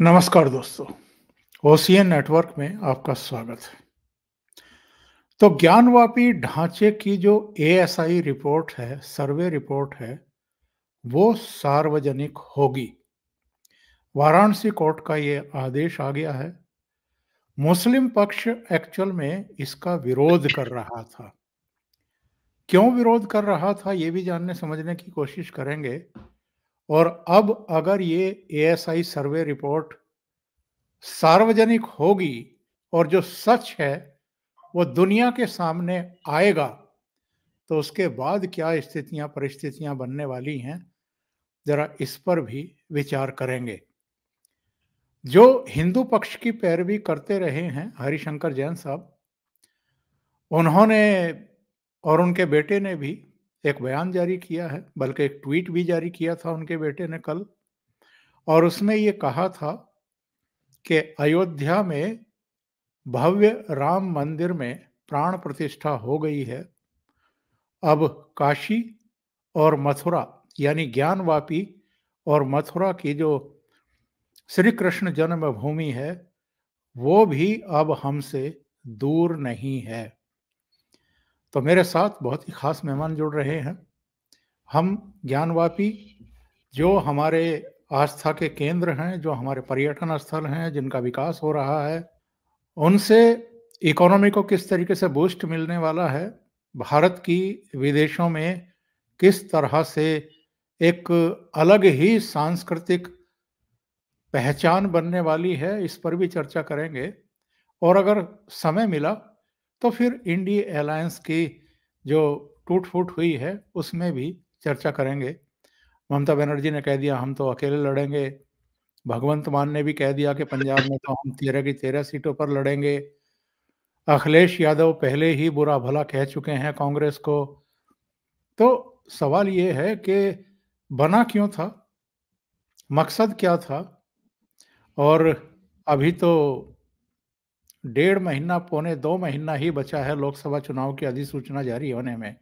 नमस्कार दोस्तों, ocean network में आपका स्वागत है। तो ज्ञानवापी ढांचे की जो एएसआई रिपोर्ट है, सर्वे रिपोर्ट है, वो सार्वजनिक होगी। वाराणसी कोर्ट का ये आदेश आ गया है। मुस्लिम पक्ष एक्चुअल में इसका विरोध कर रहा था। क्यों विरोध कर रहा था, ये भी जानने समझने की कोशिश करेंगे। और अब अगर ये एएसआई सर्वे रिपोर्ट सार्वजनिक होगी और जो सच है वो दुनिया के सामने आएगा, तो उसके बाद क्या स्थितियां परिस्थितियां बनने वाली हैं, जरा इस पर भी विचार करेंगे। जो हिंदू पक्ष की पैरवी करते रहे हैं हरिशंकर जैन साहब, उन्होंने और उनके बेटे ने भी एक बयान जारी किया है, बल्कि एक ट्वीट भी जारी किया था उनके बेटे ने कल। और उसमें ये कहा था कि अयोध्या में भव्य राम मंदिर में प्राण प्रतिष्ठा हो गई है। अब काशी और मथुरा यानी ज्ञानवापी और मथुरा की जो श्री कृष्ण जन्मभूमि है, वो भी अब हमसे दूर नहीं है। तो मेरे साथ बहुत ही खास मेहमान जुड़ रहे हैं। हम ज्ञानवापी, जो हमारे आस्था के केंद्र हैं, जो हमारे पर्यटन स्थल हैं, जिनका विकास हो रहा है, उनसे इकोनॉमी को किस तरीके से बूस्ट मिलने वाला है, भारत की विदेशों में किस तरह से एक अलग ही सांस्कृतिक पहचान बनने वाली है, इस पर भी चर्चा करेंगे। और अगर समय मिला तो फिर इंडिया अलायंस की जो टूट-फूट हुई है, उसमें भी चर्चा करेंगे। ममता बनर्जी ने कह दिया हम तो अकेले लड़ेंगे। भगवंत मान ने भी कह दिया कि पंजाब में तो हम 13 की 13 सीटों पर लड़ेंगे। अखिलेश यादव पहले ही बुरा भला कह चुके हैं कांग्रेस को। तो सवाल ये है कि बना क्यों था? मकसद क्या था? और अभी तो 1.5 महीना, पौने 2 महीना ही बचा है लोकसभा चुनाव की अधिसूचना जारी होने में।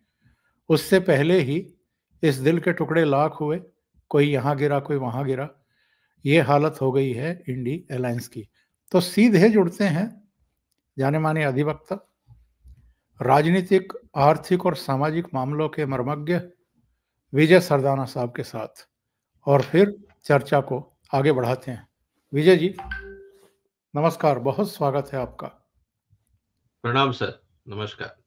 उससे पहले ही इस दिल के टुकड़े लाख हुए, कोई यहाँ गिरा, कोई वहाँ गिरा। ये हालत हो गई है इंडी अलायंस की। तो सीधे जुड़ते हैं जाने-माने अधिवक्ता, राजनीतिक, आर्थिक और सामाजिक मामलों के मर्मज्ञ विजय सरदाना साहब के साथ, और फिर चर्चा को आगे बढ़ाते हैं। विजय जी, नमस्कार, बहुत स्वागत है आपका। प्रणाम सर, नमस्कार।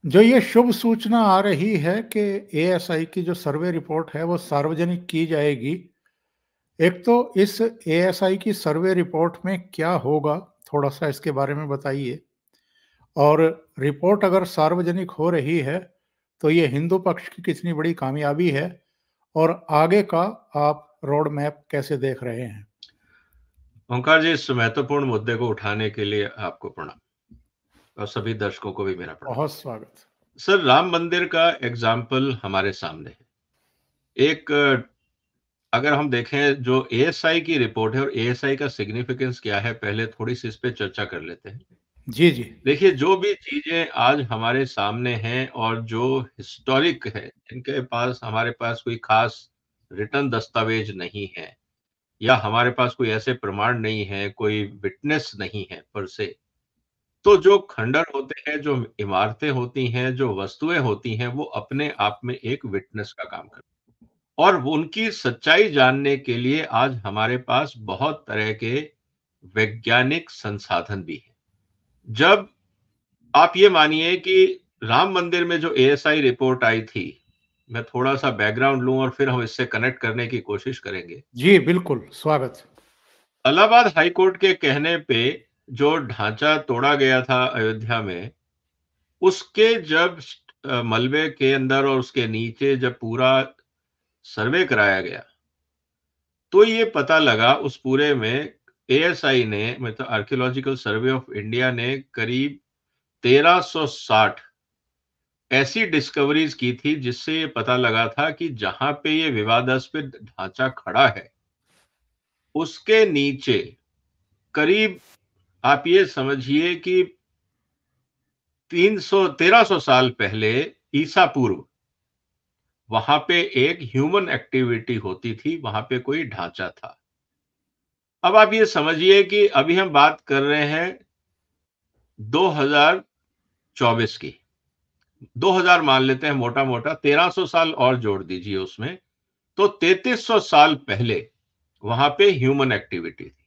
जो ये शुभ सूचना आ रही है कि एएसआई की जो सर्वे रिपोर्ट है वो सार्वजनिक की जाएगी, एक तो इस एएसआई की सर्वे रिपोर्ट में क्या होगा, थोड़ा सा इसके बारे में बताइए। और रिपोर्ट अगर सार्वजनिक हो रही है तो ये हिंदू पक्ष की कितनी बड़ी कामयाबी है, और आगे का आप रोड मैप कैसे देख रहे हैं? ओंकार जी, इस महत्वपूर्ण मुद्दे को उठाने के लिए आपको प्रणाम और सभी दर्शकों को भी मेरा प्रणाम। बहुत स्वागत। सर, राम मंदिर का एग्जाम्पल हमारे सामने है। एक अगर हम देखें जो एएसआई की रिपोर्ट है और एएसआई का सिग्निफिकेंस क्या है, पहले थोड़ी-सी इस पे चर्चा कर लेते हैं। जी, जी। देखिए, जो भी चीज़ें आज हमारे सामने हैं और जो हिस्टोरिक है, जिनके पास हमारे पास कोई खास रिटन दस्तावेज नहीं है या हमारे पास कोई ऐसे प्रमाण नहीं है, कोई विटनेस नहीं है पर से, तो जो खंडर होते हैं, जो इमारतें होती हैं, जो वस्तुएं होती हैं, वो अपने आप में एक विटनेस का काम करती हैं। और उनकी सच्चाई जानने के लिए आज हमारे पास बहुत तरह के वैज्ञानिक संसाधन भी हैं। जब आप ये मानिए कि राम मंदिर में जो एएसआई रिपोर्ट आई थी, मैं थोड़ा-सा बैकग्राउंड लूँ और फिर हम इससे कनेक्ट करने की कोशिश करेंगे। जी, बिल्कुल, स्वागत। इलाहाबाद हाई कोर्ट के कहने पे जो ढांचा तोड़ा गया था अयोध्या में, उसके जब मलबे के अंदर और उसके नीचे जब पूरा सर्वे कराया गया, तो ये पता लगा उस पूरे में एएसआई ने, मतलब आर्कियोलॉजिकल सर्वे ऑफ इंडिया ने, करीब 1360 ऐसी डिस्कवरीज की थी जिससे ये पता लगा था कि जहां पे ये विवादास्पद ढांचा खड़ा है, उसके नीचे करीब, आप ये समझिए कि 1300 साल पहले ईसा पूर्व वहां पे एक ह्यूमन एक्टिविटी होती थी, वहां पे कोई ढांचा था। अब आप ये समझिए कि अभी हम बात कर रहे हैं 2024 की। 2000 मान लेते हैं मोटा-मोटा, 1300 साल और जोड़ दीजिए उसमें, तो 3300 साल पहले वहां पे ह्यूमन एक्टिविटी थी।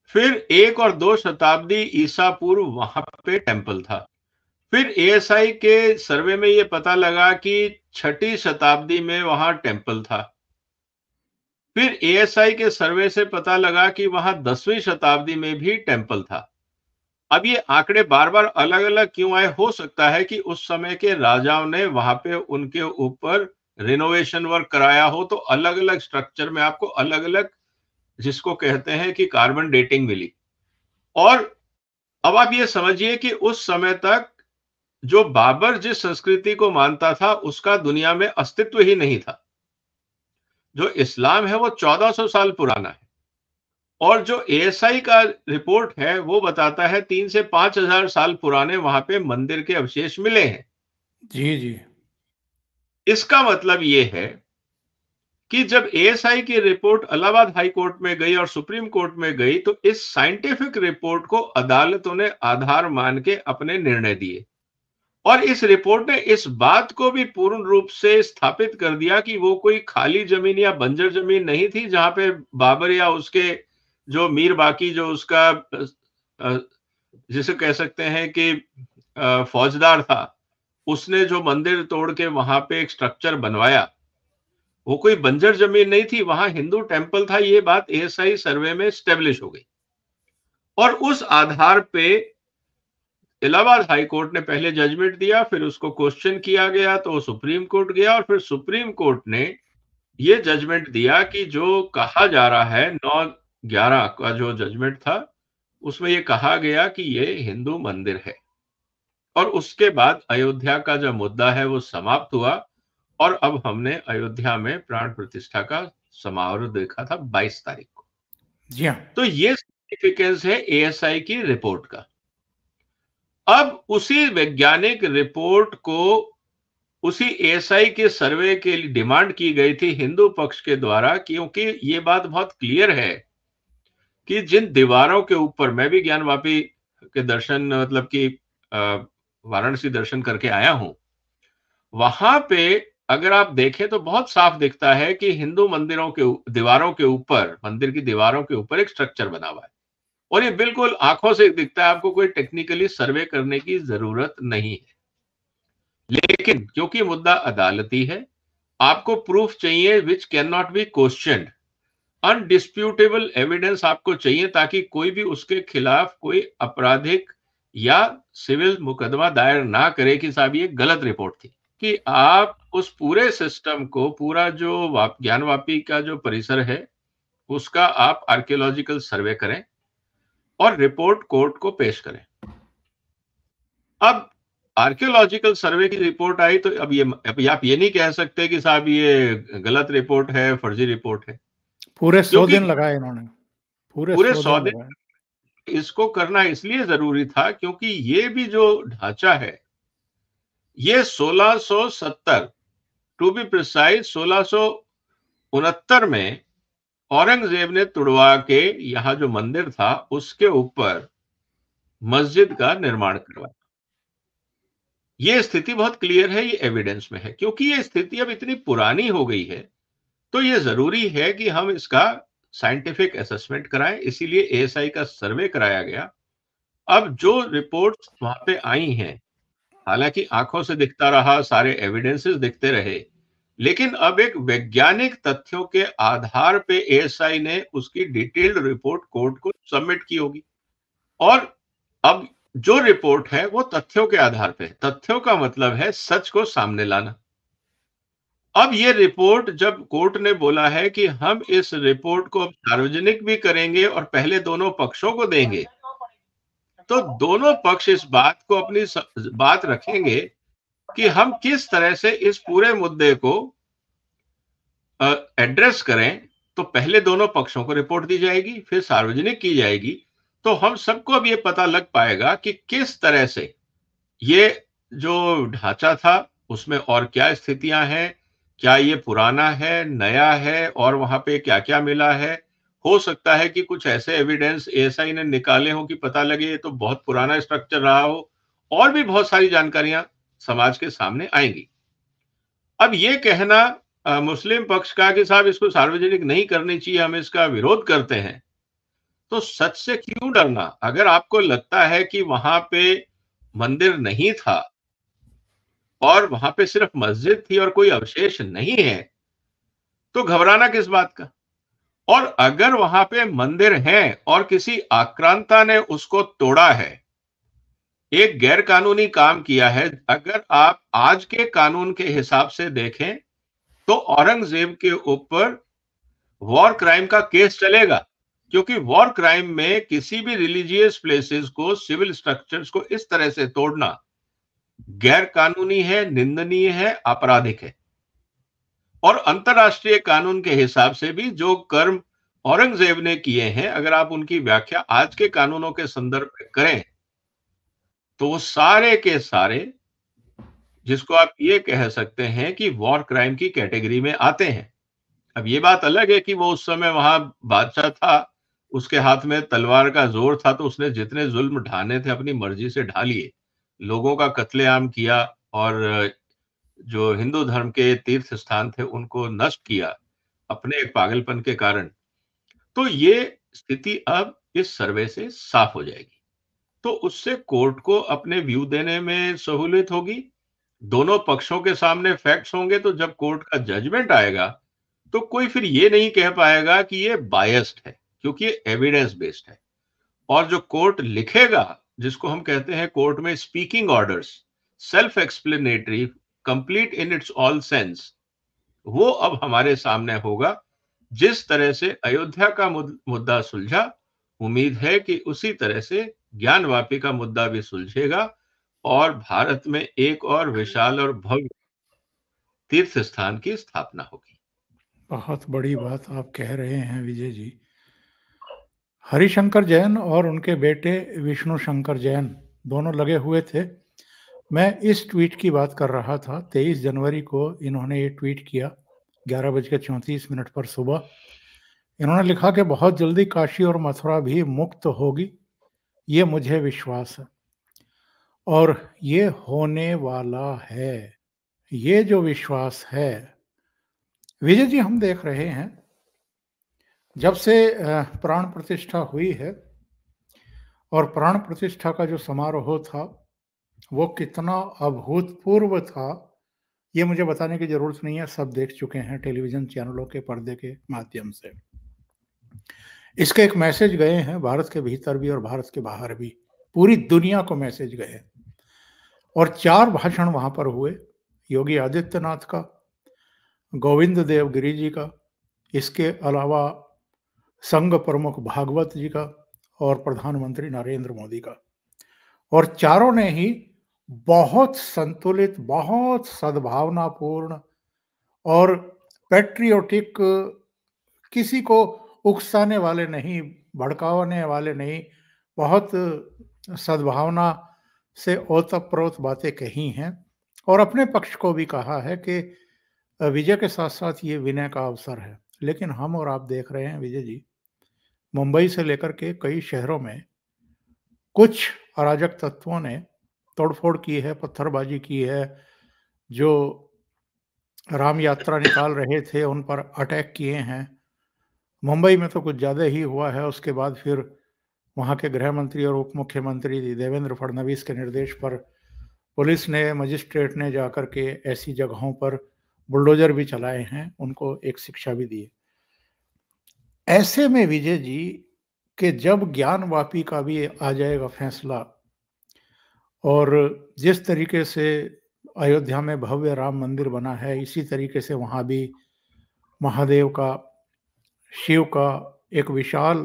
फिर 1 और 2 शताब्दी ईसा पूर्व वहां पे टेम्पल था। फिर एएसआई के सर्वे में ये पता लगा कि 6ठी शताब्दी में वहां टेम्पल था। फिर एएसआई के सर्वे से पता लगा कि वहां 10वीं शताब्दी में भी टेम्पल था। अब ये आंकड़े बार-बार अलग-अलग क्यों आए? हो सकता है कि उस समय के राजाओं ने वहां पे उनके ऊपर रिनोवेशन वर्क कराया हो, तो अलग-अलग स्ट्रक्चर में आपको अलग-अलग, जिसको कहते हैं कि कार्बन डेटिंग मिली। और अब आप ये समझिए कि उस समय तक जो बाबर जिस संस्कृति को मानता था, उसका दुनिया में अस्तित्व ही नहीं था। जो इस्लाम है वो 1400 साल पुराना है, और जो एएसआई का रिपोर्ट है वो बताता है 3 से 5000 साल पुराने वहां पे मंदिर के अवशेष मिले हैं। जी, जी। इसका मतलब ये है कि जब एएसआई की रिपोर्ट इलाहाबाद हाई कोर्ट में गई और सुप्रीम कोर्ट में गई, तो इस साइंटिफिक रिपोर्ट को अदालतों ने आधार मान के अपने निर्णय दिए। और इस रिपोर्ट ने इस बात को भी पूर्ण रूप से स्थापित कर दिया कि वो कोई खाली जमीन या बंजर जमीन नहीं थी, जहां पे बाबर या उसके जो मीर बाकी, जो उसका अ, जिसे कह सकते हैं कि फौजदार था, उसने जो मंदिर तोड़ के वहां पे एक स्ट्रक्चर बनवाया, वो कोई बंजर जमीन नहीं थी, वहां हिंदू टेम्पल था। ये बात एएसआई सर्वे में स्टेब्लिश हो गई, और उस आधार पे इलाहाबाद हाई कोर्ट ने पहले जजमेंट दिया, फिर उसको क्वेश्चन किया गया तो सुप्रीम कोर्ट गया, और फिर सुप्रीम कोर्ट ने ये जजमेंट दिया कि जो कहा जा रहा है 9/11 का जो जजमेंट था, उसमें ये कहा गया कि ये हिंदू मंदिर है। और उसके बाद अयोध्या का जो मुद्दा है वो समाप्त हुआ, और अब हमने अयोध्या में प्राण प्रतिष्ठा का समारोह देखा था 22 तारीख को। जी हाँ। तो ये सिग्निफिकेंस है एएसआई की रिपोर्ट का। अब उसी वैज्ञानिक रिपोर्ट को उसी एएसआई के सर्वे के लिए डिमांड की गई थी हिंदू पक्ष के द्वारा, क्योंकि ये बात बहुत क्लियर है कि जिन दीवारों के ऊपर, मैं भी ज्ञानवापी के दर्शन, मतलब कि वाराणसी दर्शन करके आया हूं, वहां पे अगर आप देखें तो बहुत साफ दिखता है कि हिंदू मंदिरों के दीवारों के ऊपर, मंदिर की दीवारों के ऊपर एक स्ट्रक्चर बना हुआ है, और ये बिल्कुल आंखों से दिखता है, आपको कोई टेक्निकली सर्वे करने की जरूरत नहीं है। लेकिन क्योंकि मुद्दा अदालती है, आपको प्रूफ चाहिए which can not be questioned, undisputable evidence आपको चाहिए, ताकि कोई भी उसके खिलाफ कोई आपराधिक या सिविल मुकदमा दायर ना करे कि साहब ये गलत रिपोर्ट थी। कि आप उस पूरे सिस्टम को, पूरा जो ज्ञानवापी का जो परिसर है, उसका आप आर्कियोलॉजिकल सर्वे करें और रिपोर्ट कोर्ट को पेश करें। अब आर्कियोलॉजिकल सर्वे की रिपोर्ट आई, तो अब आप ये नहीं कह सकते कि साहब ये गलत रिपोर्ट है, फर्जी रिपोर्ट है। पूरे 100 क्योंकि दिन लगाए इन्होंने, पूरे पूरे 100 100 दिन लगाए। दिन इसको करना इसलिए जरूरी था क्योंकि ये भी जो ढांचा है, ये 1670, टू बी प्रिसाइज 1669 में औरंगजेब ने तुड़वा के यहां जो मंदिर था उसके ऊपर मस्जिद का निर्माण करवाया। ये स्थिति बहुत क्लियर है, ये एविडेंस में है। क्योंकि ये स्थिति अब इतनी पुरानी हो गई है, तो ये जरूरी है कि हम इसका साइंटिफिक असेसमेंट कराएं, इसीलिए एएसआई का सर्वे कराया गया। अब जो रिपोर्ट्स वहां पे आई हैं, हालांकि आंखों से दिखता रहा, सारे एविडेंसेस दिखते रहे, लेकिन अब एक वैज्ञानिक तथ्यों के आधार पे एएसआई ने उसकी डिटेल्ड रिपोर्ट कोर्ट को सबमिट की होगी। और अब जो रिपोर्ट है वो तथ्यों के आधार पे है। तथ्यों का मतलब है सच को सामने लाना। अब ये रिपोर्ट जब कोर्ट ने बोला है कि हम इस रिपोर्ट को सार्वजनिक भी करेंगे और पहले दोनों पक्षों को देंगे, तो दोनों पक्ष इस बात को अपनी बात रखेंगे कि हम किस तरह से इस पूरे मुद्दे को एड्रेस करें। तो पहले दोनों पक्षों को रिपोर्ट दी जाएगी, फिर सार्वजनिक की जाएगी, तो हम सबको अब ये पता लग पाएगा कि किस तरह से ये जो ढांचा था उसमें और क्या स्थितियां हैं, क्या ये पुराना है, नया है, और वहां पे क्या क्या मिला है। हो सकता है कि कुछ ऐसे एविडेंस एएसआई ने निकाले हों कि पता लगे ये तो बहुत पुराना स्ट्रक्चर रहा हो, और भी बहुत सारी जानकारियां समाज के सामने आएंगी। अब ये कहना मुस्लिम पक्ष का कि साहब इसको सार्वजनिक नहीं करनी चाहिए, हम इसका विरोध करते हैं, तो सच से क्यों डरना? अगर आपको लगता है कि वहां पे मंदिर नहीं था और वहां पे सिर्फ मस्जिद थी और कोई अवशेष नहीं है, तो घबराना किस बात का? और अगर वहां पे मंदिर है और किसी आक्रांता ने उसको तोड़ा है, एक गैर कानूनी काम किया है, अगर आप आज के कानून के हिसाब से देखें तो औरंगजेब के ऊपर वॉर क्राइम का केस चलेगा, क्योंकि वॉर क्राइम में किसी भी रिलीजियस प्लेसेस को, सिविल स्ट्रक्चर्स को इस तरह से तोड़ना गैर कानूनी है, निंदनीय है, आपराधिक है। और अंतरराष्ट्रीय कानून के हिसाब से भी जो कर्म औरंगजेब ने किए हैं, अगर आप उनकी व्याख्या आज के कानूनों के संदर्भ में करें तो वो सारे के सारे, जिसको आप ये कह सकते हैं कि वॉर क्राइम की कैटेगरी में आते हैं। अब ये बात अलग है कि वो उस समय वहां बादशाह था, उसके हाथ में तलवार का जोर था, तो उसने जितने जुल्म ढाने थे अपनी मर्जी से ढा लिए, लोगों का कत्लेआम किया और जो हिंदू धर्म के तीर्थ स्थान थे उनको नष्ट किया अपने एक पागलपन के कारण। तो ये स्थिति अब इस सर्वे से साफ हो जाएगी, तो उससे कोर्ट को अपने व्यू देने में सहूलियत होगी, दोनों पक्षों के सामने फैक्ट्स होंगे, तो जब कोर्ट का जजमेंट आएगा तो कोई फिर ये नहीं कह पाएगा कि ये बायस्ड है, क्योंकि ये एविडेंस बेस्ड है। और जो कोर्ट लिखेगा, जिसको हम कहते हैं कोर्ट में speaking orders, self explanatory, complete in its all sense, वो अब हमारे सामने होगा। जिस तरह से अयोध्या का मुद्दा सुलझा, उम्मीद है कि उसी तरह से ज्ञानवापी का मुद्दा भी सुलझेगा और भारत में एक और विशाल और भव्य तीर्थ स्थान की स्थापना होगी। बहुत बड़ी बात आप कह रहे हैं विजय जी। हरिशंकर जैन और उनके बेटे विष्णु शंकर जैन दोनों लगे हुए थे। मैं इस ट्वीट की बात कर रहा था। 23 जनवरी को इन्होंने ये ट्वीट किया 11:34 पर सुबह। इन्होंने लिखा कि बहुत जल्दी काशी और मथुरा भी मुक्त होगी, ये मुझे विश्वास है और ये होने वाला है। ये जो विश्वास है विजय जी, हम देख रहे हैं जब से प्राण प्रतिष्ठा हुई है और प्राण प्रतिष्ठा का जो समारोह था वो कितना अभूतपूर्व था, ये मुझे बताने की जरूरत नहीं है, सब देख चुके हैं टेलीविजन चैनलों के पर्दे के माध्यम से। इसके एक मैसेज गए हैं भारत के भीतर भी और भारत के बाहर भी, पूरी दुनिया को मैसेज गए और 4 भाषण वहां पर हुए, योगी आदित्यनाथ का, गोविंद देव गिरी जी का, इसके अलावा संघ प्रमुख भागवत जी का और प्रधानमंत्री नरेंद्र मोदी का। और चारों ने ही बहुत संतुलित, बहुत सद्भावनापूर्ण और पैट्रियोटिक, किसी को उकसाने वाले नहीं, भड़काने वाले नहीं, बहुत सद्भावना से ओतप्रोत बातें कही हैं और अपने पक्ष को भी कहा है कि विजय के साथ साथ ये विनय का अवसर है। लेकिन हम और आप देख रहे हैं विजय जी, मुंबई से लेकर के कई शहरों में कुछ अराजक तत्वों ने तोड़फोड़ की है, पत्थरबाजी की है, जो राम यात्रा निकाल रहे थे उन पर अटैक किए हैं। मुंबई में तो कुछ ज़्यादा ही हुआ है। उसके बाद फिर वहाँ के गृह मंत्री और उप मुख्यमंत्री देवेंद्र फडणवीस के निर्देश पर पुलिस ने, मजिस्ट्रेट ने जाकर के ऐसी जगहों पर बुलडोजर भी चलाए हैं, उनको एक शिक्षा भी दी है। ऐसे में विजय जी कि जब ज्ञानवापी का भी आ जाएगा फैसला और जिस तरीके से अयोध्या में भव्य राम मंदिर बना है, इसी तरीके से वहाँ भी महादेव का, शिव का एक विशाल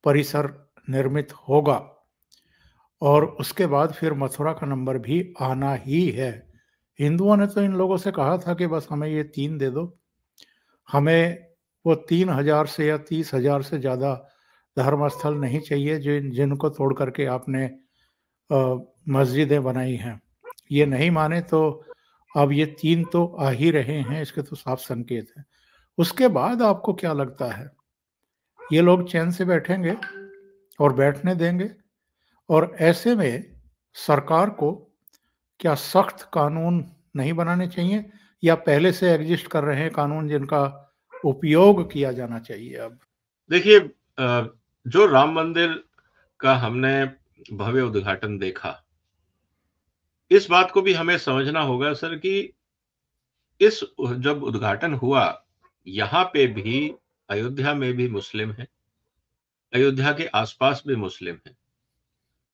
परिसर निर्मित होगा और उसके बाद फिर मथुरा का नंबर भी आना ही है। हिंदुओं ने तो इन लोगों से कहा था कि बस हमें ये 3 दे दो, हमें वो 3000 से या 30,000 से ज़्यादा धर्मस्थल नहीं चाहिए जिनको तोड़ करके आपने मस्जिदें बनाई हैं। ये नहीं माने तो अब ये 3 तो आ ही रहे हैं, इसके तो साफ संकेत है। उसके बाद आपको क्या लगता है ये लोग चैन से बैठेंगे और बैठने देंगे। और ऐसे में सरकार को क्या सख्त कानून नहीं बनाने चाहिए या पहले से एग्जिस्ट कर रहे हैं कानून जिनका उपयोग किया जाना चाहिए अब? देखिए, जो राम मंदिर का हमने भव्य उद्घाटन देखा, इस बात को भी हमें समझना होगा सर कि जब उद्घाटन हुआ, यहाँ पे भी, अयोध्या में भी मुस्लिम हैं, अयोध्या के आसपास भी मुस्लिम हैं।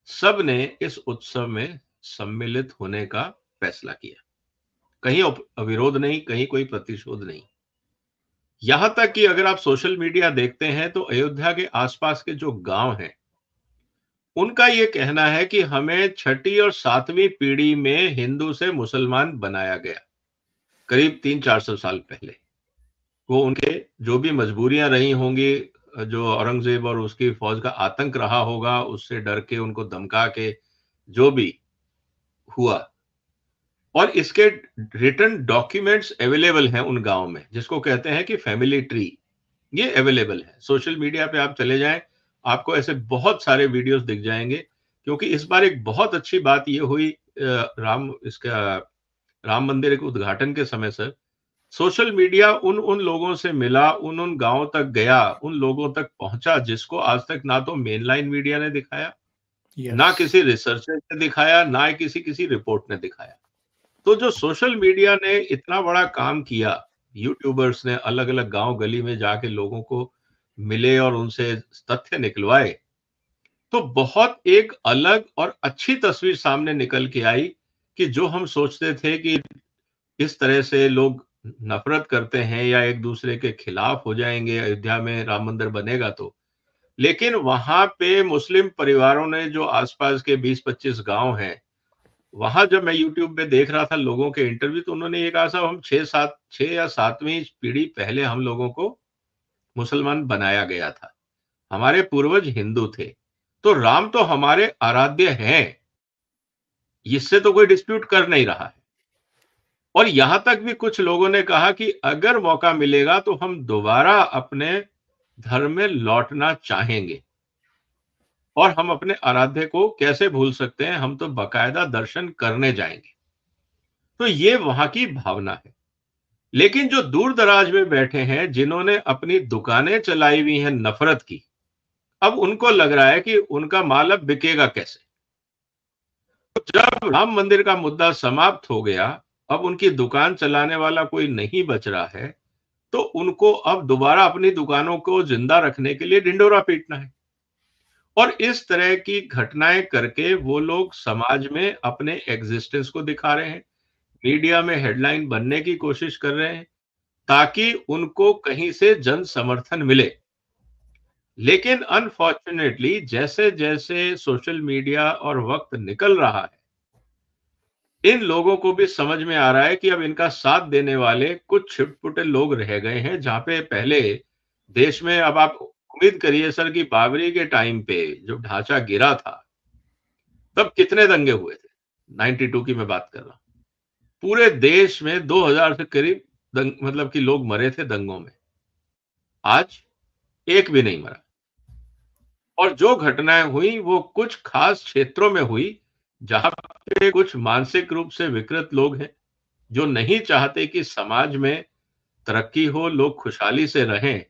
सब ने इस उत्सव में सम्मिलित होने का फैसला किया। कहीं अविरोध नहीं, कहीं कोई प्रतिशोध नहीं। यहां तक कि अगर आप सोशल मीडिया देखते हैं तो अयोध्या के आसपास के जो गांव हैं, उनका ये कहना है कि हमें छठी और सातवीं पीढ़ी में हिंदू से मुसलमान बनाया गया, करीब 300-400 साल पहले। वो उनके जो भी मजबूरियां रही होंगी, जो औरंगजेब और उसकी फौज का आतंक रहा होगा, उससे डर के, उनको धमका के, जो भी हुआ, और इसके रिटन डॉक्यूमेंट्स अवेलेबल हैं उन गांव में, जिसको कहते हैं कि फैमिली ट्री, ये अवेलेबल है। सोशल मीडिया पे आप चले जाएं, आपको ऐसे बहुत सारे वीडियोस दिख जाएंगे। क्योंकि इस बार एक बहुत अच्छी बात ये हुई, राम मंदिर के उद्घाटन के समय सर, सोशल मीडिया उन उन लोगों से मिला, उन उन गांवों तक गया, उन लोगों तक पहुंचा जिसको आज तक ना तो मेन लाइन मीडिया ने दिखाया, ना यस। किसी रिसर्चर ने दिखाया, ना किसी किसी रिपोर्ट ने दिखाया। तो जो सोशल मीडिया ने इतना बड़ा काम किया, यूट्यूबर्स ने अलग अलग गांव गली में जाके लोगों को मिले और उनसे तथ्य निकलवाए, तो बहुत एक अलग और अच्छी तस्वीर सामने निकल के आई कि जो हम सोचते थे कि इस तरह से लोग नफरत करते हैं या एक दूसरे के खिलाफ हो जाएंगे अयोध्या में राम मंदिर बनेगा तो, लेकिन वहां पे मुस्लिम परिवारों ने, जो आसपास के 20-25 गांव हैं, वहां जब मैं यूट्यूब पे देख रहा था लोगों के इंटरव्यू, तो उन्होंने ये कहा, साहब हम 6 या 7वीं पीढ़ी पहले हम लोगों को मुसलमान बनाया गया था, हमारे पूर्वज हिंदू थे, तो राम तो हमारे आराध्य हैं, इससे तो कोई डिस्प्यूट कर नहीं रहा है। और यहां तक भी कुछ लोगों ने कहा कि अगर मौका मिलेगा तो हम दोबारा अपने धर्म में लौटना चाहेंगे, और हम अपने आराध्य को कैसे भूल सकते हैं, हम तो बकायदा दर्शन करने जाएंगे। तो ये वहां की भावना है। लेकिन जो दूर दराज में बैठे हैं, जिन्होंने अपनी दुकानें चलाई हुई हैं नफरत की, अब उनको लग रहा है कि उनका माल अब बिकेगा कैसे। तो जब राम मंदिर का मुद्दा समाप्त हो गया, अब उनकी दुकान चलाने वाला कोई नहीं बच रहा है, तो उनको अब दोबारा अपनी दुकानों को जिंदा रखने के लिए ढिंडोरा पीटना है। और इस तरह की घटनाएं करके वो लोग समाज में अपने एग्जिस्टेंस को दिखा रहे हैं, मीडिया में हेडलाइन बनने की कोशिश कर रहे हैं, ताकि उनको कहीं से जन समर्थन मिले। लेकिन अनफॉर्चुनेटली जैसे जैसे सोशल मीडिया और वक्त निकल रहा है, इन लोगों को भी समझ में आ रहा है कि अब इनका साथ देने वाले कुछ छिटपुटे लोग रह गए हैं। जहां पे पहले देश में, अब आप उम्मीद करिए सर कि बाबरी के टाइम पे जब ढांचा गिरा था, तब कितने दंगे हुए थे। 92 की मैं बात कर रहा हूं। पूरे देश में 2000 से करीब मतलब कि लोग मरे थे दंगों में। आज एक भी नहीं मरा। और जो घटनाएं हुई वो कुछ खास क्षेत्रों में हुई, जहां पे कुछ मानसिक रूप से विकृत लोग हैं, जो नहीं चाहते कि समाज में तरक्की हो, लोग खुशहाली से रहें।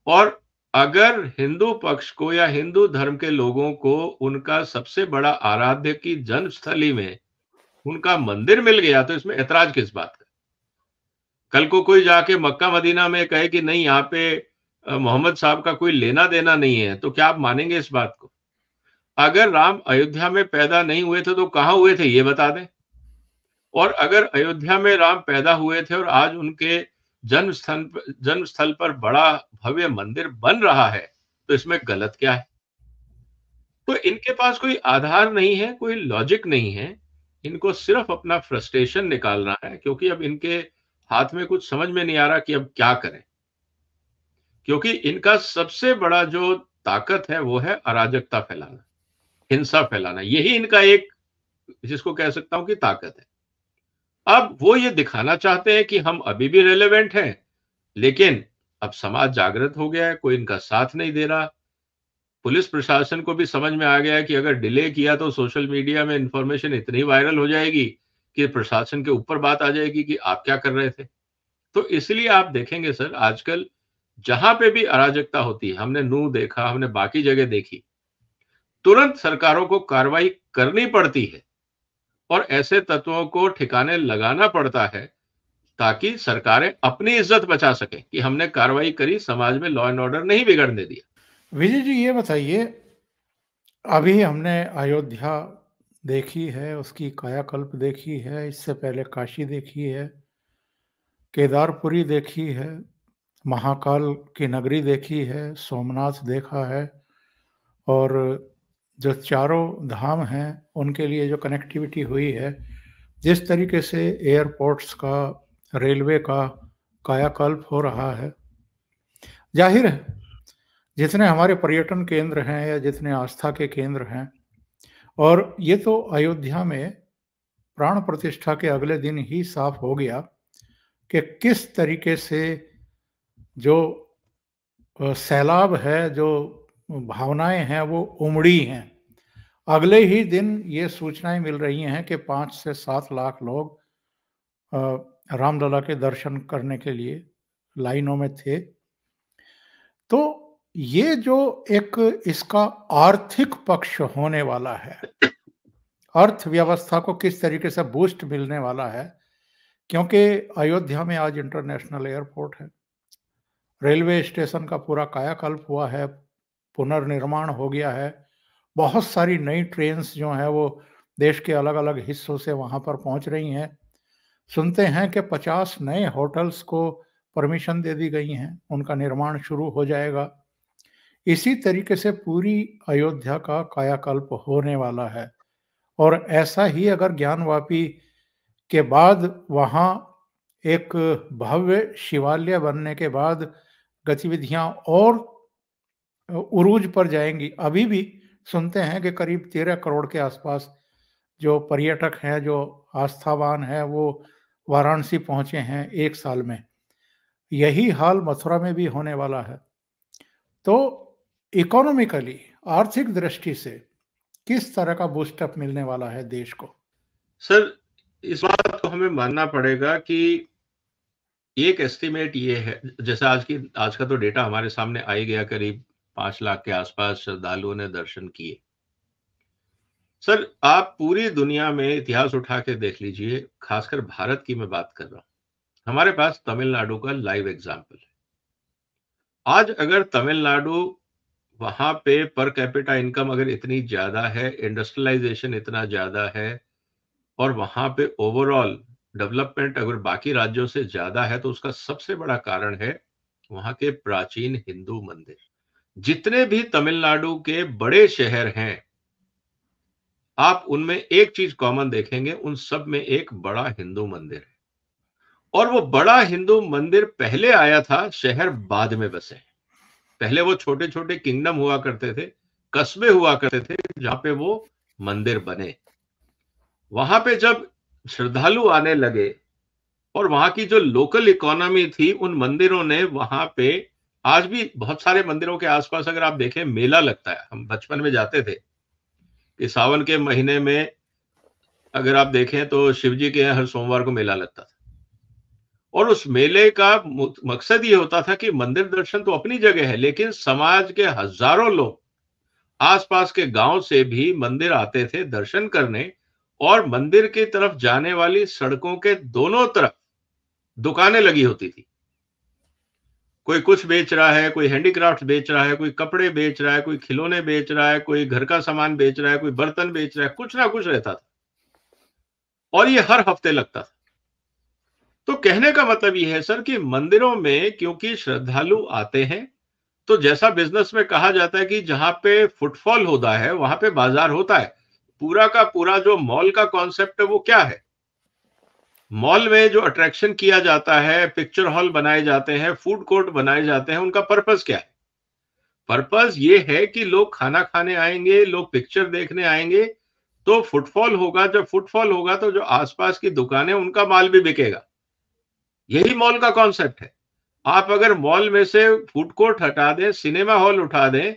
और अगर हिंदू पक्ष को या हिंदू धर्म के लोगों को उनका सबसे बड़ा आराध्य की जन्मस्थली में उनका मंदिर मिल गया, तो इसमें ऐतराज किस बात का। कल को कोई जाके मक्का मदीना में कहे कि नहीं, यहाँ पे मोहम्मद साहब का कोई लेना देना नहीं है, तो क्या आप मानेंगे इस बात को? अगर राम अयोध्या में पैदा नहीं हुए थे तो कहां हुए थे, ये बता दें। और अगर अयोध्या में राम पैदा हुए थे और आज उनके जन्म स्थल पर बड़ा भव्य मंदिर बन रहा है, तो इसमें गलत क्या है? तो इनके पास कोई आधार नहीं है, कोई लॉजिक नहीं है। इनको सिर्फ अपना फ्रस्ट्रेशन निकालना है, क्योंकि अब इनके हाथ में कुछ समझ में नहीं आ रहा कि अब क्या करें। क्योंकि इनका सबसे बड़ा जो ताकत है वो है अराजकता फैलाना, हिंसा फैलाना। यही इनका एक, जिसको कह सकता हूं कि ताकत है। अब वो ये दिखाना चाहते हैं कि हम अभी भी रेलेवेंट हैं, लेकिन अब समाज जागृत हो गया है, कोई इनका साथ नहीं दे रहा। पुलिस प्रशासन को भी समझ में आ गया है कि अगर डिले किया तो सोशल मीडिया में इंफॉर्मेशन इतनी वायरल हो जाएगी कि प्रशासन के ऊपर बात आ जाएगी कि आप क्या कर रहे थे। तो इसलिए आप देखेंगे सर, आजकल जहां पे भी अराजकता होती है, हमने नूह देखा, हमने बाकी जगह देखी, तुरंत सरकारों को कार्रवाई करनी पड़ती है और ऐसे तत्वों को ठिकाने लगाना पड़ता है ताकि सरकारें अपनी इज्जत बचा सकें कि हमने कार्रवाई करी, समाज में लॉ एंड ऑर्डर नहीं बिगड़ने दिया। विजय जी, ये बताइए, अभी हमने अयोध्या देखी है, उसकी कायाकल्प देखी है, इससे पहले काशी देखी है, केदारपुरी देखी है, महाकाल की नगरी देखी है, सोमनाथ देखा है, और जो चारों धाम हैं उनके लिए जो कनेक्टिविटी हुई है, जिस तरीके से एयरपोर्ट्स का, रेलवे का कायाकल्प हो रहा है, जाहिर है जितने हमारे पर्यटन केंद्र हैं या जितने आस्था के केंद्र हैं, और ये तो अयोध्या में प्राण प्रतिष्ठा के अगले दिन ही साफ हो गया कि किस तरीके से जो सैलाब है, जो भावनाएं हैं वो उमड़ी हैं। अगले ही दिन ये सूचनाएं मिल रही हैं कि 5 से 7 लाख लोग रामलला के दर्शन करने के लिए लाइनों में थे। तो ये जो एक इसका आर्थिक पक्ष होने वाला है, अर्थव्यवस्था को किस तरीके से बूस्ट मिलने वाला है, क्योंकि अयोध्या में आज इंटरनेशनल एयरपोर्ट है, रेलवे स्टेशन का पूरा कायाकल्प हुआ है, पुनर्निर्माण हो गया है, बहुत सारी नई ट्रेन्स जो हैं वो देश के अलग-अलग हिस्सों से वहाँ पर पहुँच रही हैं। सुनते हैं कि 50 नए होटल्स को परमिशन दे दी गई हैं, उनका निर्माण शुरू हो जाएगा। इसी तरीके से पूरी अयोध्या का कायाकल्प होने वाला है, और ऐसा ही अगर ज्ञानवापी के बाद वहाँ एक भव्य शिवालय बनने के बाद गतिविधियां और उरूज पर जाएंगी। अभी भी सुनते हैं कि करीब 13 करोड़ के आसपास जो पर्यटक हैं, जो आस्थावान हैं, वो वाराणसी पहुंचे हैं 1 साल में। यही हाल मथुरा में भी होने वाला है। तो इकोनॉमिकली, आर्थिक दृष्टि से किस तरह का बूस्टअप मिलने वाला है देश को? सर, इस बात को हमें मानना पड़ेगा कि एक एस्टिमेट ये है, जैसे आज का तो डेटा हमारे सामने आ ही गया, करीब 5 लाख के आसपास श्रद्धालुओं ने दर्शन किए। सर, आप पूरी दुनिया में इतिहास उठा के देख लीजिए, खासकर भारत की मैं बात कर रहा हूं। हमारे पास तमिलनाडु का लाइव एग्जाम्पल है। आज अगर तमिलनाडु, वहां पे पर कैपिटा इनकम अगर इतनी ज्यादा है, इंडस्ट्रियलाइजेशन इतना ज्यादा है, और वहां पे ओवरऑल डेवलपमेंट अगर बाकी राज्यों से ज्यादा है, तो उसका सबसे बड़ा कारण है वहां के प्राचीन हिंदू मंदिर। जितने भी तमिलनाडु के बड़े शहर हैं, आप उनमें एक चीज कॉमन देखेंगे, उन सब में एक बड़ा हिंदू मंदिर है। और वो बड़ा हिंदू मंदिर पहले आया था, शहर बाद में बसे। पहले वो छोटे छोटे किंगडम हुआ करते थे, कस्बे हुआ करते थे, जहां पे वो मंदिर बने। वहां पे जब श्रद्धालु आने लगे और वहां की जो लोकल इकोनॉमी थी, उन मंदिरों ने वहां पे, आज भी बहुत सारे मंदिरों के आसपास अगर आप देखें मेला लगता है। हम बचपन में जाते थे कि सावन के महीने में अगर आप देखें तो शिव जी के यहाँ हर सोमवार को मेला लगता था, और उस मेले का मकसद ये होता था कि मंदिर दर्शन तो अपनी जगह है, लेकिन समाज के हजारों लोग आसपास के गांव से भी मंदिर आते थे दर्शन करने, और मंदिर की तरफ जाने वाली सड़कों के दोनों तरफ दुकानें लगी होती थी। कोई कुछ बेच रहा है, कोई हैंडीक्राफ्ट बेच रहा है, कोई कपड़े बेच रहा है, कोई खिलौने बेच रहा है, कोई घर का सामान बेच रहा है, कोई बर्तन बेच रहा है, कुछ ना कुछ रहता था, और ये हर हफ्ते लगता था। तो कहने का मतलब ये है सर कि मंदिरों में क्योंकि श्रद्धालु आते हैं, तो जैसा बिजनेस में कहा जाता है कि जहां पे फुटफॉल होता है वहां पे बाजार होता है। पूरा का पूरा जो मॉल का कॉन्सेप्ट है वो क्या है? मॉल में जो अट्रैक्शन किया जाता है, पिक्चर हॉल बनाए जाते हैं, फूड कोर्ट बनाए जाते हैं, उनका पर्पस क्या है? पर्पस ये है कि लोग खाना खाने आएंगे, लोग पिक्चर देखने आएंगे, तो फुटफॉल होगा। जब फुटफॉल होगा तो जो आसपास की दुकानें, उनका माल भी बिकेगा। यही मॉल का कॉन्सेप्ट है। आप अगर मॉल में से फूड कोर्ट हटा दें, सिनेमा हॉल उठा दें,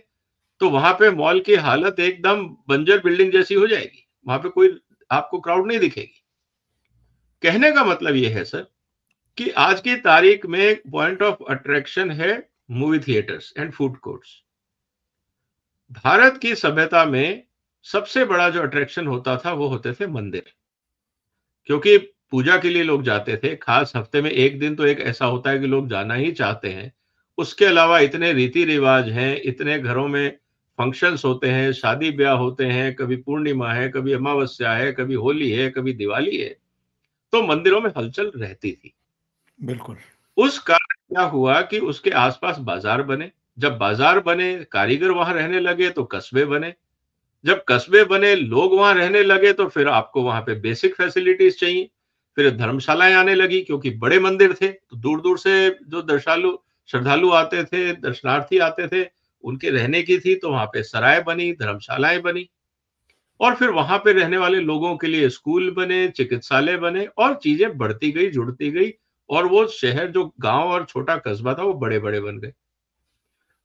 तो वहां पे मॉल की हालत एकदम बंजर बिल्डिंग जैसी हो जाएगी। वहां पे कोई आपको क्राउड नहीं दिखेगी। कहने का मतलब ये है सर कि आज की तारीख में पॉइंट ऑफ अट्रैक्शन है movie theatres and food courts. Bharat की सभ्यता में सबसे बड़ा जो अट्रैक्शन होता था वो होते थे मंदिर, क्योंकि पूजा के लिए लोग जाते थे। खास हफ्ते में एक दिन तो एक ऐसा होता है कि लोग जाना ही चाहते हैं। उसके अलावा इतने रीति रिवाज हैं, इतने घरों में फंक्शंस होते हैं, शादी ब्याह होते हैं, कभी पूर्णिमा है, कभी अमावस्या है, कभी होली है, कभी दिवाली है, तो मंदिरों में हलचल रहती थी। बिल्कुल। उस कारण क्या हुआ कि उसके आसपास बाजार बने। जब बाजार बने, कारीगर वहां रहने लगे तो कस्बे बने। जब कस्बे बने, लोग वहां रहने लगे, तो फिर आपको वहां पे बेसिक फैसिलिटीज चाहिए। फिर धर्मशालाएं आने लगी, क्योंकि बड़े मंदिर थे तो दूर दूर से जो दर्शालु श्रद्धालु आते थे, दर्शनार्थी आते थे, उनके रहने की थी, तो वहां पे सराय बनी, धर्मशालाएं बनी। और फिर वहां पे रहने वाले लोगों के लिए स्कूल बने, चिकित्सालय बने, और चीजें बढ़ती गई, जुड़ती गई, और वो शहर जो गांव और छोटा कस्बा था वो बड़े बड़े बन गए।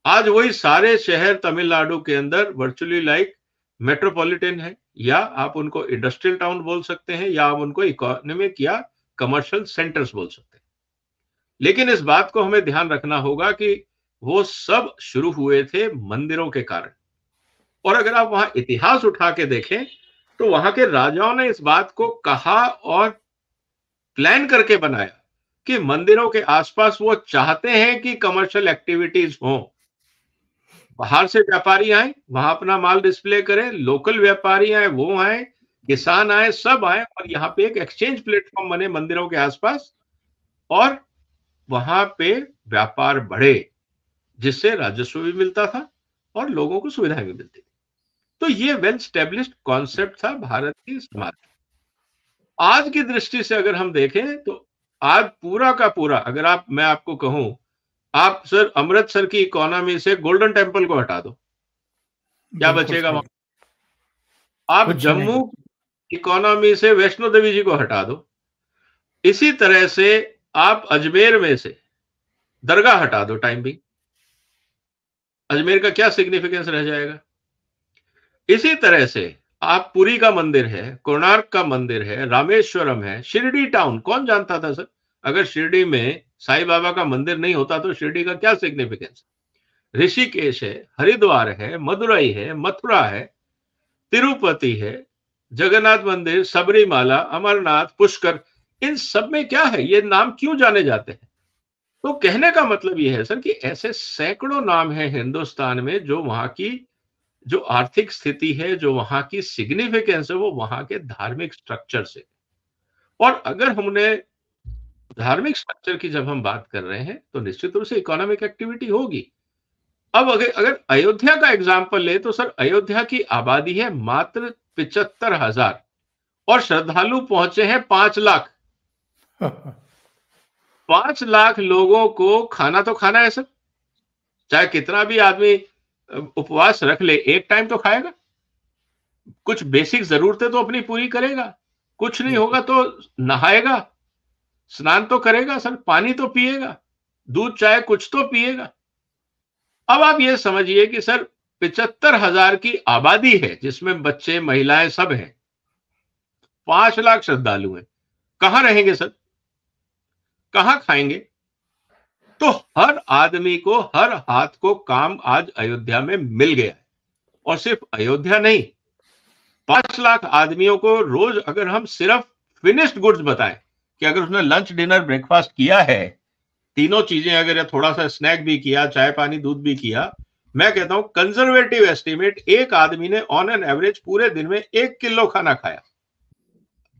आज वही सारे शहर तमिलनाडु के अंदर वर्चुअली लाइक मेट्रोपॉलिटन है, या आप उनको इंडस्ट्रियल टाउन बोल सकते हैं, या आप उनको इकोनॉमिक या कमर्शियल सेंटर्स बोल सकते हैं। लेकिन इस बात को हमें ध्यान रखना होगा कि वो सब शुरू हुए थे मंदिरों के कारण। और अगर आप वहां इतिहास उठा के देखें, तो वहां के राजाओं ने इस बात को कहा और प्लान करके बनाया कि मंदिरों के आसपास वो चाहते हैं कि कमर्शियल एक्टिविटीज हो। बाहर से व्यापारी आए, वहां अपना माल डिस्प्ले करें, लोकल व्यापारी आए, वो आए, किसान आए, सब आए, और यहाँ पे एक एक्सचेंज प्लेटफॉर्म बने मंदिरों के आसपास, और वहां पे व्यापार बढ़े, जिससे राजस्व भी मिलता था और लोगों को सुविधाएं भी मिलती थी। तो ये वेल स्टेब्लिश्ड कॉन्सेप्ट था भारत की समाज। आज की दृष्टि से अगर हम देखें, तो आज पूरा का पूरा, अगर मैं आपको कहूं, आप सर अमृतसर की इकोनॉमी से गोल्डन टेम्पल को हटा दो, क्या बिल्कुल बचेगा सही। वहां? आप कुछ नहीं जम्मू बचा। इकोनॉमी से वैष्णो देवी जी को हटा दो, इसी तरह से आप अजमेर में से दरगाह हटा दो, टाइम भी अजमेर का क्या सिग्निफिकेंस रह जाएगा? इसी तरह से आप पुरी का मंदिर है, कोणार्क का मंदिर है, रामेश्वरम है, शिरडी टाउन, कौन जानता था सर? अगर शिरडी में साईं बाबा का मंदिर नहीं होता तो शिरडी का क्या सिग्निफिकेंस? ऋषिकेश है, हरिद्वार है, मदुरई है, मथुरा है, तिरुपति है, जगन्नाथ मंदिर, सबरीमाला, अमरनाथ, पुष्कर, इन सब में क्या है? ये नाम क्यों जाने जाते हैं? तो कहने का मतलब ये है सर कि ऐसे सैकड़ों नाम हैं हिंदुस्तान में, जो वहां की जो आर्थिक स्थिति है, जो वहां की सिग्निफिकेंस है, वो वहां के धार्मिक स्ट्रक्चर से। और अगर हमने धार्मिक स्ट्रक्चर की जब हम बात कर रहे हैं, तो निश्चित रूप से इकोनॉमिक एक्टिविटी होगी। अब अगर अगर अयोध्या का एग्जाम्पल ले, तो सर अयोध्या की आबादी है मात्र 75,000, और श्रद्धालु पहुंचे हैं 5 लाख। 5 लाख लोगों को खाना तो खाना है सर, चाहे कितना भी आदमी उपवास रख ले, एक टाइम तो खाएगा, कुछ बेसिक जरूरतें तो अपनी पूरी करेगा, कुछ नहीं बिल्कुल। होगा तो नहाएगा, स्नान तो करेगा सर, पानी तो पिएगा, दूध चाय कुछ तो पिएगा। अब आप ये समझिए कि सर 75,000 की आबादी है, जिसमें बच्चे महिलाएं सब हैं, 5 लाख श्रद्धालु हैं, कहां रहेंगे सर? कहां खाएंगे? तो हर आदमी को, हर हाथ को काम आज अयोध्या में मिल गया है। और सिर्फ अयोध्या नहीं, 5 लाख आदमियों को रोज अगर हम सिर्फ फिनिश्ड गुड्स बताएं कि अगर उसने लंच डिनर ब्रेकफास्ट किया है, तीनों चीजें अगर, या थोड़ा सा स्नैक भी किया, चाय पानी दूध भी किया, मैं कहता हूं कंजर्वेटिव एस्टिमेट, एक आदमी ने ऑन एन एवरेज पूरे दिन में 1 किलो खाना खाया।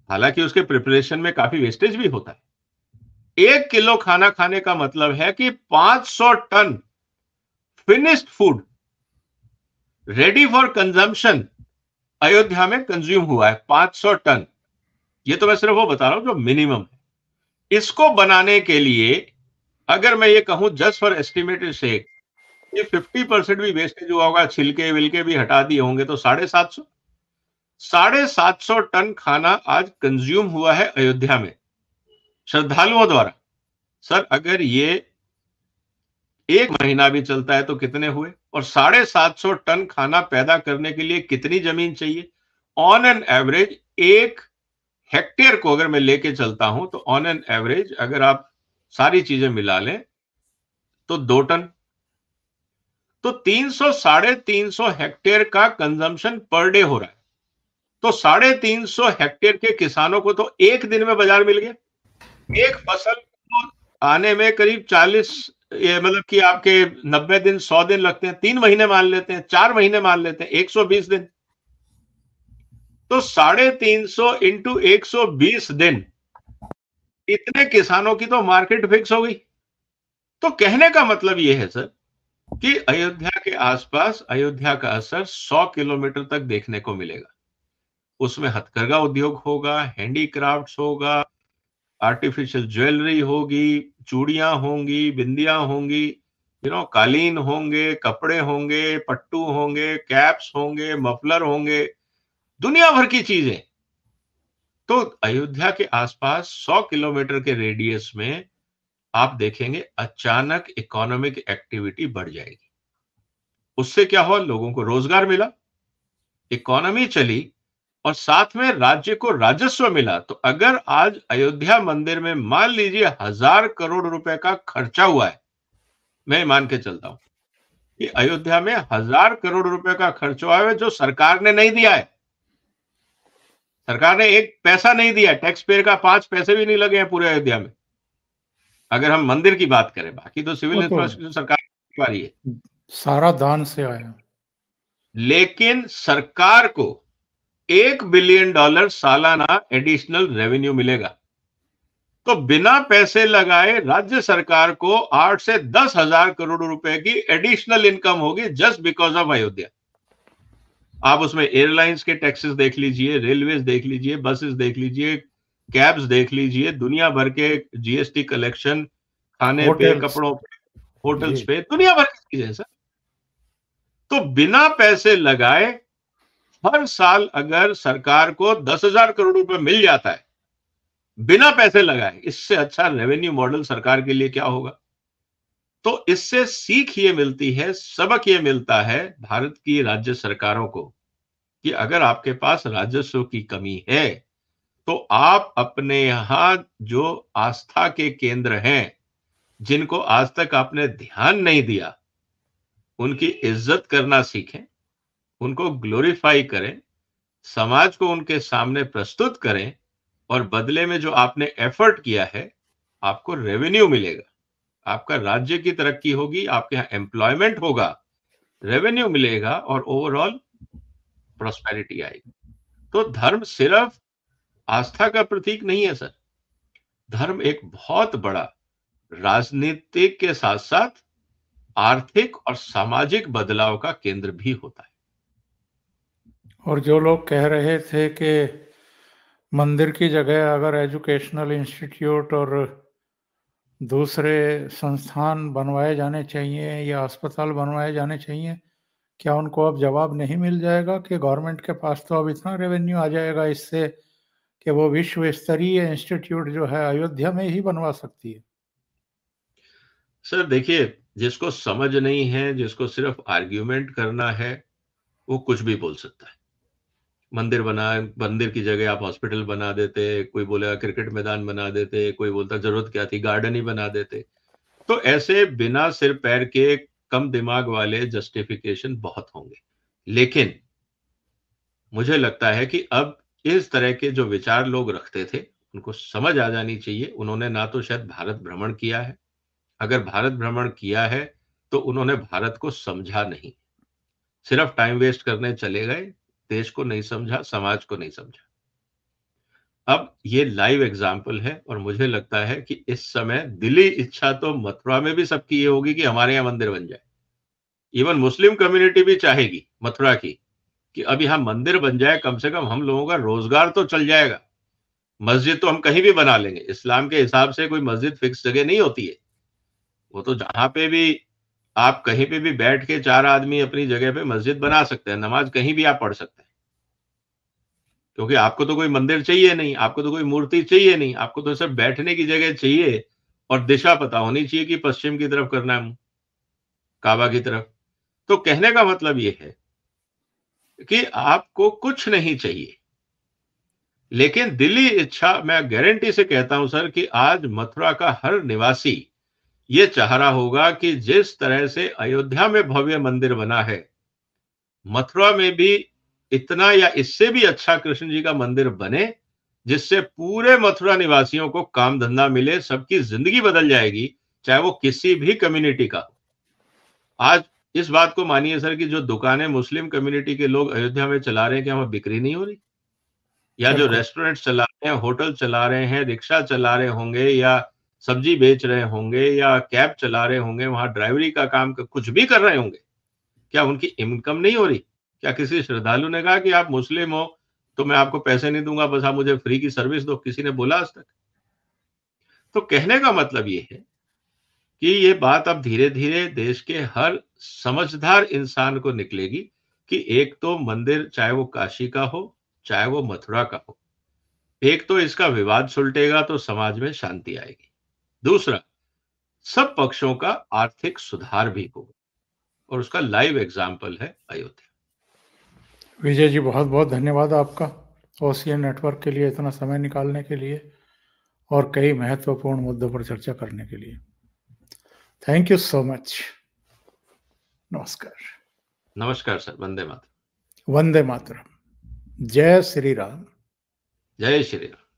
हालांकि उसके प्रिपरेशन में काफी वेस्टेज भी होता है। 1 किलो खाना खाने का मतलब है कि 500 ton finished food ready for consumption Ayodhya में कंज्यूम हुआ है, 500 टन। ये तो मैं सिर्फ वो बता रहा हूं जो मिनिमम है। इसको बनाने के लिए अगर मैं ये कहूं जस्ट फॉर एस्टिमेटेड सेक, ये 50% भी वेस्टेज हुआ होगा, छिलके विलके भी हटा दिए होंगे, तो 750 टन खाना आज कंज्यूम हुआ है अयोध्या में श्रद्धालुओं द्वारा। सर अगर ये एक महीना भी चलता है तो कितने हुए, और 750 टन खाना पैदा करने के लिए कितनी जमीन चाहिए? ऑन एन एवरेज 1 हेक्टेयर को अगर मैं लेके चलता हूं तो ऑन एन एवरेज अगर आप सारी चीजें मिला लें तो 2 टन। तो 300 350 हेक्टेयर का कंजम्पशन पर डे हो रहा है। तो 350 हेक्टेयर के किसानों को तो एक दिन में बाजार मिल गया। एक फसल को आने में करीब 40 मतलब कि आपके 90 दिन 100 दिन लगते हैं, 3 महीने मान लेते हैं, 4 महीने मान लेते हैं, 120 दिन। तो 350 इंटू 120 दिन, इतने किसानों की तो मार्केट फिक्स हो गई। तो कहने का मतलब यह है सर कि अयोध्या के आसपास अयोध्या का असर 100 किलोमीटर तक देखने को मिलेगा। उसमें हथकरघा उद्योग होगा, हैंडीक्राफ्ट्स होगा, आर्टिफिशियल ज्वेलरी होगी, चूड़ियां होंगी, बिंदियां होंगी, कालीन होंगे, कपड़े होंगे, पट्टू होंगे, कैप्स होंगे, मफलर होंगे, दुनिया भर की चीजें। तो अयोध्या के आसपास 100 किलोमीटर के रेडियस में आप देखेंगे अचानक इकोनॉमिक एक्टिविटी बढ़ जाएगी। उससे क्या हुआ? लोगों को रोजगार मिला, इकोनॉमी चली, और साथ में राज्य को राजस्व मिला। तो अगर आज अयोध्या मंदिर में मान लीजिए 1000 करोड़ रुपए का खर्चा हुआ है, मैं मान के चलता हूं कि अयोध्या में 1000 करोड़ रुपए का खर्च हुआ है जो सरकार ने नहीं दिया है। सरकार ने एक पैसा नहीं दिया, टैक्स पेयर का 5 पैसे भी नहीं लगे हैं पूरे अयोध्या में, अगर हम मंदिर की बात करें। बाकी तो सिविल इंफ्रास्ट्रक्चर सरकार की बारी है, सारा दान से आया। लेकिन सरकार को $1 बिलियन सालाना एडिशनल रेवेन्यू मिलेगा। तो बिना पैसे लगाए राज्य सरकार को 8 से 10 हजार करोड़ रुपए की एडिशनल इनकम होगी जस्ट बिकॉज ऑफ अयोध्या। आप उसमें एयरलाइंस के टैक्सेस देख लीजिए, रेलवेज देख लीजिए, बसेस देख लीजिए, कैब्स देख लीजिए, दुनिया भर के जीएसटी कलेक्शन, खाने पे, कपड़ों पे, होटल्स पे, दुनिया भर की चीजें सर। तो बिना पैसे लगाए हर साल अगर सरकार को 10,000 करोड़ रुपए मिल जाता है बिना पैसे लगाए, इससे अच्छा रेवेन्यू मॉडल सरकार के लिए क्या होगा? तो इससे सीख ये मिलती है, सबक ये मिलता है भारत की राज्य सरकारों को कि अगर आपके पास राजस्व की कमी है तो आप अपने यहां जो आस्था के केंद्र हैं, जिनको आज तक आपने ध्यान नहीं दिया, उनकी इज्जत करना सीखें, उनको ग्लोरीफाई करें, समाज को उनके सामने प्रस्तुत करें, और बदले में जो आपने एफर्ट किया है आपको रेवेन्यू मिलेगा, आपका राज्य की तरक्की होगी, आपके यहां एम्प्लॉयमेंट होगा, रेवेन्यू मिलेगा और ओवरऑल प्रॉस्पेरिटी आएगी। तो धर्म सिर्फ आस्था का प्रतीक नहीं है सर, धर्म एक बहुत बड़ा राजनीतिक के साथ साथ आर्थिक और सामाजिक बदलाव का केंद्र भी होता है। और जो लोग कह रहे थे कि मंदिर की जगह अगर एजुकेशनल इंस्टीट्यूट और दूसरे संस्थान बनवाए जाने चाहिए या अस्पताल बनवाए जाने चाहिए, क्या उनको अब जवाब नहीं मिल जाएगा कि गवर्नमेंट के पास तो अब इतना रेवेन्यू आ जाएगा इससे कि वो विश्व स्तरीय इंस्टीट्यूट जो है अयोध्या में ही बनवा सकती है? सर देखिए, जिसको समझ नहीं है, जिसको सिर्फ आर्ग्यूमेंट करना है, वो कुछ भी बोल सकता है। मंदिर की जगह आप हॉस्पिटल बना देते, कोई बोलेगा क्रिकेट मैदान बना देते, कोई बोलता जरूरत क्या थी, गार्डन ही बना देते। तो ऐसे बिना सिर पैर के कम दिमाग वाले जस्टिफिकेशन बहुत होंगे, लेकिन मुझे लगता है कि अब इस तरह के जो विचार लोग रखते थे उनको समझ आ जानी चाहिए। उन्होंने ना तो शायद भारत भ्रमण किया है, अगर भारत भ्रमण किया है तो उन्होंने भारत को समझा नहीं, सिर्फ टाइम वेस्ट करने चले गए, देश को नहीं समझा, समाज को नहीं समझा। अब ये लाइव एग्जाम्पल है और मुझे लगता है कि इस समय दिली इच्छा तो मथुरा में भी सबकी ये होगी कि हमारे यहाँ मंदिर बन जाए। इवन मुस्लिम कम्युनिटी भी चाहेगी मथुरा की कि अब यहाँ मंदिर बन जाए, कम से कम हम लोगों का रोजगार तो चल जाएगा। मस्जिद तो हम कहीं भी बना लेंगे, इस्लाम के हिसाब से कोई मस्जिद फिक्स जगह नहीं होती है, वो तो जहां पे भी आप कहीं पे भी बैठ के 4 आदमी अपनी जगह पे मस्जिद बना सकते हैं, नमाज कहीं भी आप पढ़ सकते हैं, क्योंकि आपको तो कोई मंदिर चाहिए नहीं, आपको तो कोई मूर्ति चाहिए नहीं, आपको तो सिर्फ बैठने की जगह चाहिए और दिशा पता होनी चाहिए कि पश्चिम की तरफ करना है। काबा की तरफ। तो कहने का मतलब ये है कि आपको कुछ नहीं चाहिए, लेकिन दिली इच्छा, मैं गारंटी से कहता हूं सर कि आज मथुरा का हर निवासी ये चाह रहा होगा कि जिस तरह से अयोध्या में भव्य मंदिर बना है, मथुरा में भी इतना या इससे भी अच्छा कृष्ण जी का मंदिर बने, जिससे पूरे मथुरा निवासियों को काम धंधा मिले, सबकी जिंदगी बदल जाएगी, चाहे वो किसी भी कम्युनिटी का हो। आज इस बात को मानिए सर कि जो दुकानें मुस्लिम कम्युनिटी के लोग अयोध्या में चला रहे हैं, क्या वहां बिक्री नहीं हो रही? या जो बिल्कुल। रेस्टोरेंट चला रहे हैं, होटल चला रहे हैं, रिक्शा चला रहे होंगे, या सब्जी बेच रहे होंगे, या कैब चला रहे होंगे, वहां ड्राइवरी का काम कुछ भी कर रहे होंगे, क्या उनकी इनकम नहीं हो रही? क्या किसी श्रद्धालु ने कहा कि आप मुस्लिम हो तो मैं आपको पैसे नहीं दूंगा, बस आप मुझे फ्री की सर्विस दो? किसी ने बोला आज तक? तो कहने का मतलब ये है कि ये बात अब धीरे धीरे देश के हर समझदार इंसान को निकलेगी कि एक तो मंदिर, चाहे वो काशी का हो, चाहे वो मथुरा का हो, एक तो इसका विवाद सुलटेगा तो समाज में शांति आएगी, दूसरा सब पक्षों का आर्थिक सुधार भी होगा, और उसका लाइव एग्जाम्पल है अयोध्या। विजय जी, बहुत बहुत धन्यवाद आपका ओशियन नेटवर्क के लिए इतना समय निकालने के लिए और कई महत्वपूर्ण मुद्दों पर चर्चा करने के लिए। Thank you so much. नमस्कार। नमस्कार सर। वंदे मातरम। वंदे मातरम। जय श्री राम। जय श्री राम।